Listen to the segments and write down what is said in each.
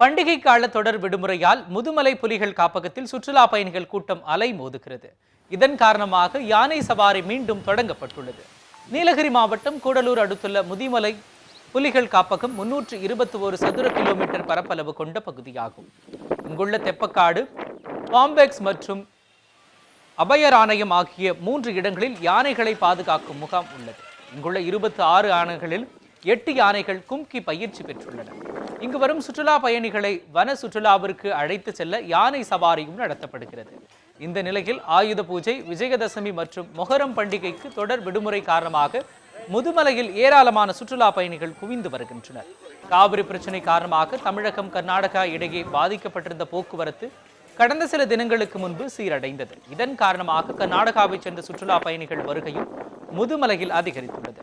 பண்டிகை கால தொடர் விடுமுறையால் முதுமலை புலிகள் காப்பகத்தில் சுற்றுலா பயணிகள் கூட்டம் அலைமோதுகிறது. இதன் காரணமாக யானை சவாரி மீண்டும் தொடங்கப்பட்டுள்ளது. நீலகிரி மாவட்டம் கூடலூர் அடுத்துள்ள முதுமலை புலிகள் காப்பகம் 321 சதுர கிலோமீட்டர் பரப்பளவு கொண்ட பகுதியாகும். இங்குள்ள தெப்பக்காடு, பாம்பெக்ஸ் மற்றும் அபயராணயம் ஆகிய 3 இடங்களில் யானைகளை பாதுகாக்கும் முகாம் உள்ளது. இங்குள்ள 26 யானைகளில் 8 யானைகள் கும்கி பயிற்சி பெற்றுள்ளன. இங்கு வரும் சுற்றுலா பயணிகளை வன சுற்றுலாவிற்கு அழைத்து செல்ல யானை சவாரியும் நடத்தப்படுகிறது. இந்த நிலையில் ஆயுத பூஜை, விஜயதசமி மற்றும் மொஹரம் பண்டிகைக்கு தொடர் விடுமுறை காரணமாக முதுமலையில் ஏராளமான சுற்றுலா பயணிகள் குவிந்து வருகின்றனர். காவிரி பிரச்சினை காரணமாக தமிழகம், கர்நாடகா இடையே பாதிக்கப்பட்டிருந்த போக்குவரத்து கடந்த சில தினங்களுக்கு முன்பு சீரடைந்தது. இதன் காரணமாக கர்நாடகாவை சென்ற சுற்றுலா பயணிகள் வருகையும் முதுமலையில் அதிகரித்துள்ளது.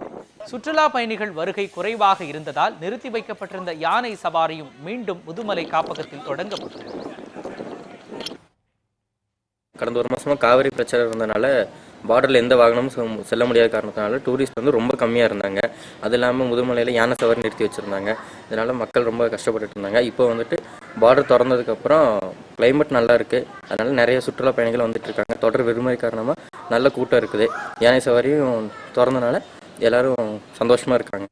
சுற்றுலா பயணிகள் வருகை குறைவாக இருந்ததால் நிறுத்தி வைக்கப்பட்டிருந்த யானை சவாரியும் மீண்டும் முதுமலை காப்பகத்தில் தொடங்கப்பட்டுள்ளது. கடந்த ஒரு மாசமா காவிரி பிரச்சனை இருந்தனால பார்டரில் எந்த வாகனமும் செல்ல முடியாத காரணத்தினால டூரிஸ்ட் ரொம்ப கம்மியாக இருந்தாங்க. அது இல்லாமல் முதுமலையில் யானை சவாரி நிறுத்தி வச்சுருந்தாங்க. இதனால் மக்கள் ரொம்ப கஷ்டப்பட்டுட்டு இருந்தாங்க. இப்போ பார்டர் திறந்ததுக்கப்புறம் கிளைமேட் நல்லா இருக்குது. அதனால் நிறைய சுற்றுலா பயணிகள் வந்துட்டு இருக்காங்க. தொடர் விடுமுறை காரணமாக நல்ல கூட்டம் இருக்குது. யானை சவாரியும் திறந்தனால எல்லாரும் சந்தோஷமாக இருக்காங்க.